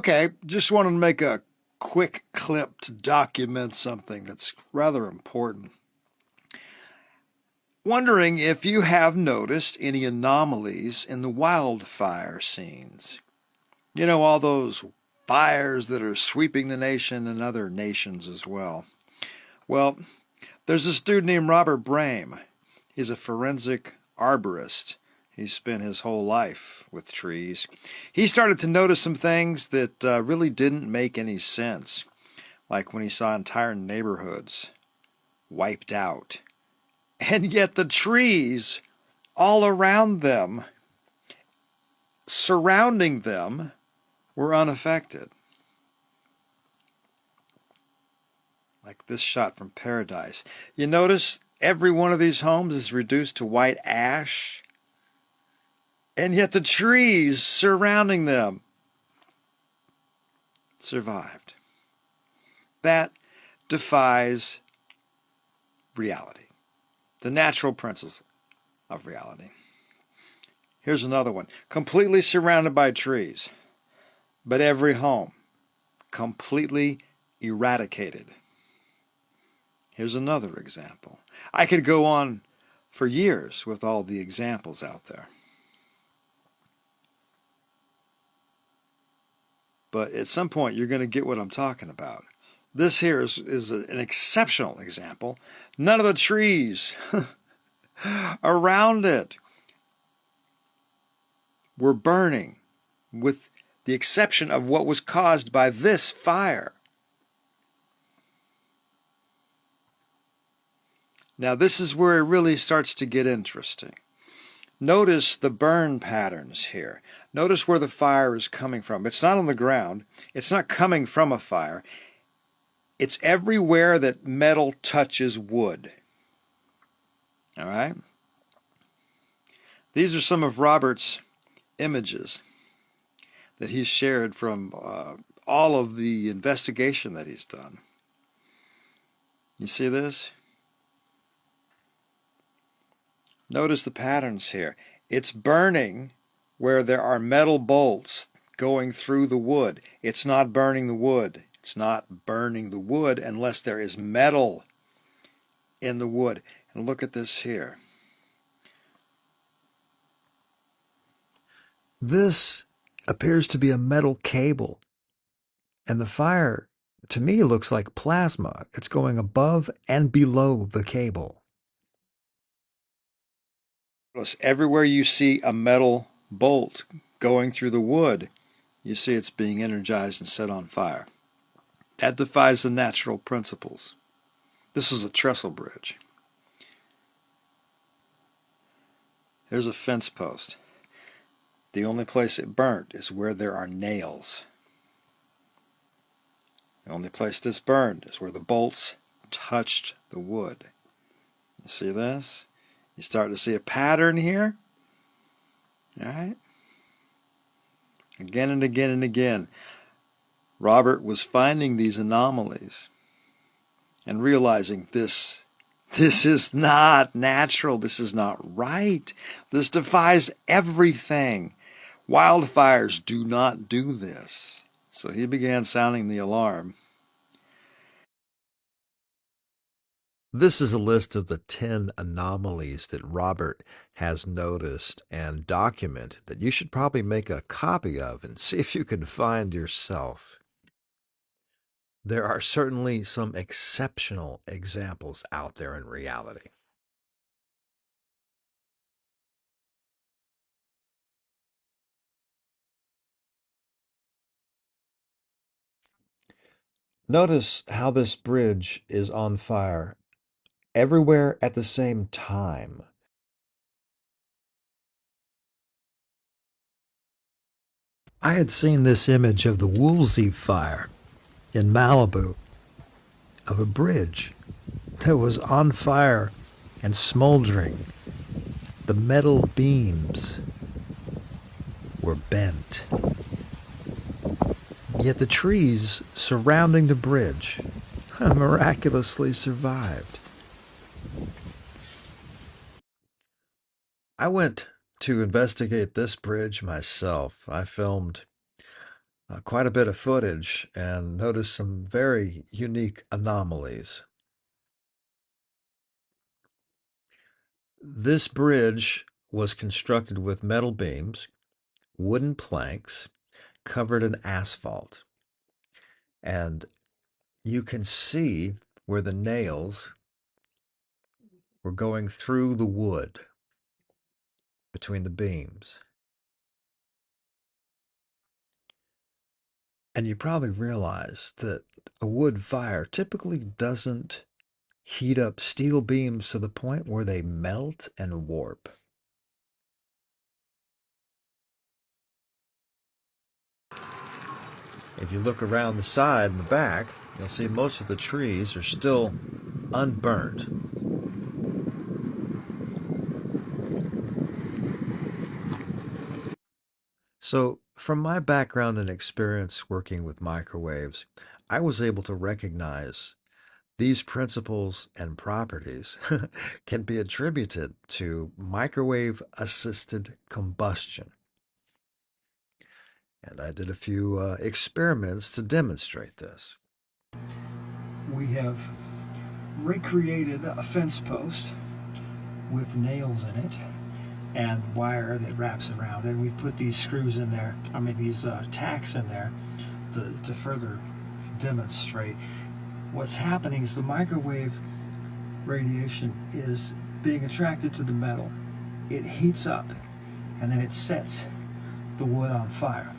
Okay, just wanted to make a quick clip to document something that's rather important. Wondering if you have noticed any anomalies in the wildfire scenes. You know, all those fires that are sweeping the nation and other nations as well. Well, there's this dude named Robert Brame. He's a forensic arborist. He spent his whole life with trees. He started to notice some things that really didn't make any sense, like when he saw entire neighborhoods wiped out. And yet the trees all around them, surrounding them, were unaffected. Like this shot from Paradise. You notice every one of these homes is reduced to white ash, and yet the trees surrounding them survived. That defies reality, the natural principles of reality. Here's another one. Completely surrounded by trees, but every home completely eradicated. Here's another example. I could go on for years with all the examples out there. But at some point, you're going to get what I'm talking about. This here is an exceptional example. None of the trees around it were burning, with the exception of what was caused by this fire. Now, this is where it really starts to get interesting. Notice the burn patterns here. Notice where the fire is coming from. It's not on the ground. It's not coming from a fire. It's everywhere that metal touches wood. All right? These are some of Robert's images that he's shared from all of the investigation that he's done. You see this? Notice the patterns here. It's burning where there are metal bolts going through the wood. It's not burning the wood. It's not burning the wood unless there is metal in the wood. And look at this here. This appears to be a metal cable. And the fire, to me, looks like plasma. It's going above and below the cable. Everywhere you see a metal bolt going through the wood, you see it's being energized and set on fire. That defies the natural principles. This is a trestle bridge. There's a fence post. The only place it burnt is where there are nails. The only place this burned is where the bolts touched the wood. You see this? You start to see a pattern here. All right? Again and again and again, Robert was finding these anomalies and realizing this is not natural. This is not right. This defies everything. Wildfires do not do this. So he began sounding the alarm. This is a list of the 10 anomalies that Robert has noticed and documented that you should probably make a copy of and see if you can find yourself. There are certainly some exceptional examples out there in reality. Notice how this bridge is on fire everywhere at the same time. I had seen this image of the Woolsey fire in Malibu, of a bridge that was on fire and smoldering. The metal beams were bent. Yet the trees surrounding the bridge miraculously survived. I went to investigate this bridge myself. I filmed quite a bit of footage and noticed some very unique anomalies. This bridge was constructed with metal beams, wooden planks, covered in asphalt. And you can see where the nails were going through the wood between the beams. And you probably realize that a wood fire typically doesn't heat up steel beams to the point where they melt and warp. If you look around the side and the back, you'll see most of the trees are still unburnt. So, from my background and experience working with microwaves, I was able to recognize these principles and properties can be attributed to microwave assisted combustion. And I did a few experiments to demonstrate this. We have recreated a fence post with nails in it and wire that wraps around it. We've put these screws in there, these tacks in there to further demonstrate what's happening is the microwave radiation is being attracted to the metal. It heats up and then it sets the wood on fire.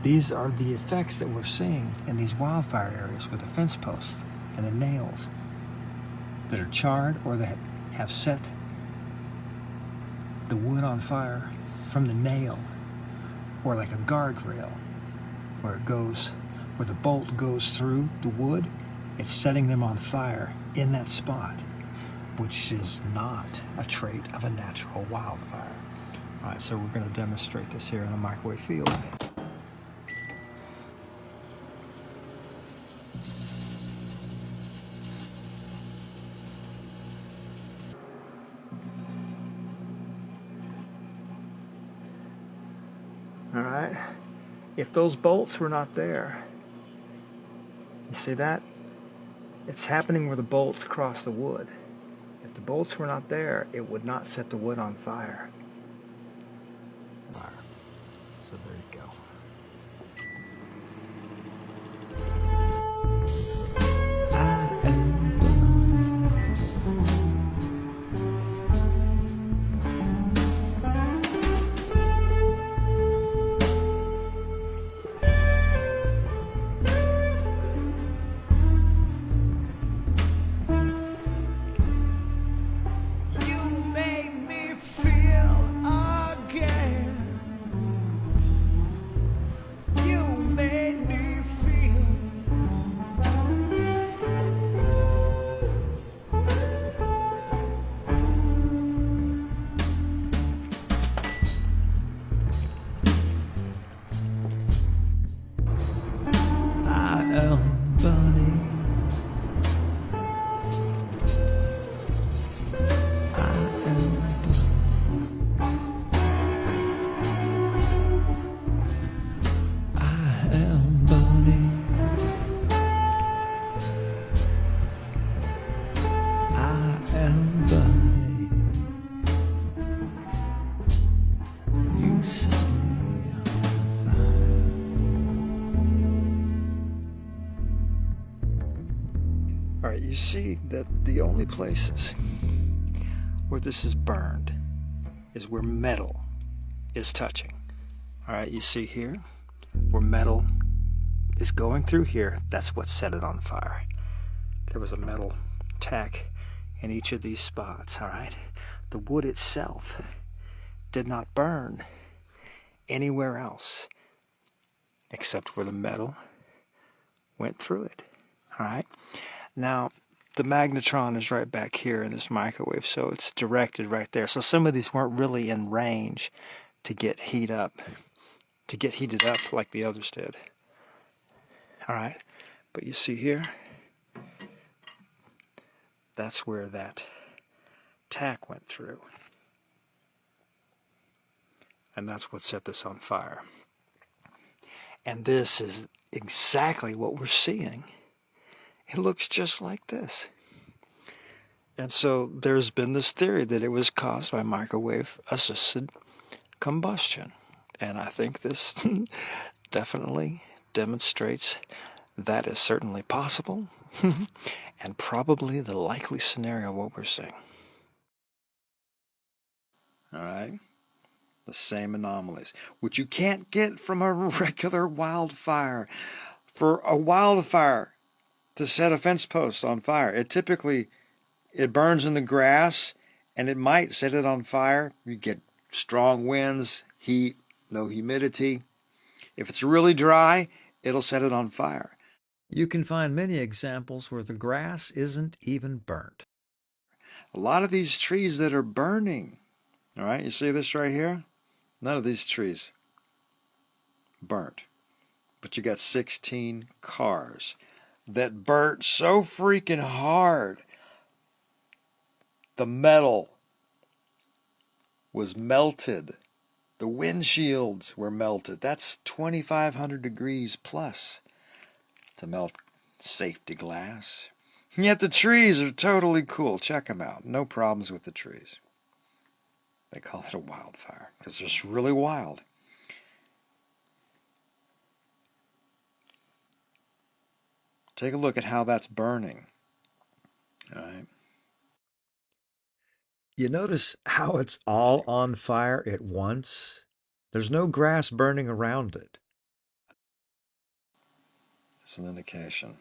These are the effects that we're seeing in these wildfire areas with the fence posts and the nails that are charred or that have set the wood on fire from the nail, or like a guardrail where the bolt goes through the wood. It's setting them on fire in that spot, which is not a trait of a natural wildfire. All right, so we're going to demonstrate this here in a microwave field. All right, if those bolts were not there, you see that? It's happening where the bolts cross the wood. If the bolts were not there, it would not set the wood on fire. So there you go. All right, you see that the only places where this is burned is where metal is touching. All right, you see here where metal is going through here, that's what set it on fire. There was a metal tack in each of these spots, all right? The wood itself did not burn anywhere else except where the metal went through it, all right? Now, the magnetron is right back here in this microwave, so it's directed right there. So some of these weren't really in range to get heated up like the others did. All right, but you see here, that's where that tack went through. And that's what set this on fire. And this is exactly what we're seeing. It looks just like this. And so there's been this theory that it was caused by microwave assisted combustion. And I think this definitely demonstrates that is certainly possible and probably the likely scenario of what we're seeing. All right. The same anomalies, which you can't get from a regular wildfire. For a wildfire to set a fence post on fire, it burns in the grass, and it might set it on fire. You get strong winds, heat, no humidity. If it's really dry, it'll set it on fire. You can find many examples where the grass isn't even burnt. A lot of these trees that are burning, all right, you see this right here? None of these trees burnt. But you got 16 cars that burnt so freaking hard. The metal was melted. The windshields were melted. That's 2,500 degrees plus to melt safety glass. And yet the trees are totally cool. Check them out. No problems with the trees. They call it a wildfire because it's really wild. Take a look at how that's burning. All right. You notice how it's all on fire at once? There's no grass burning around it. It's an indication.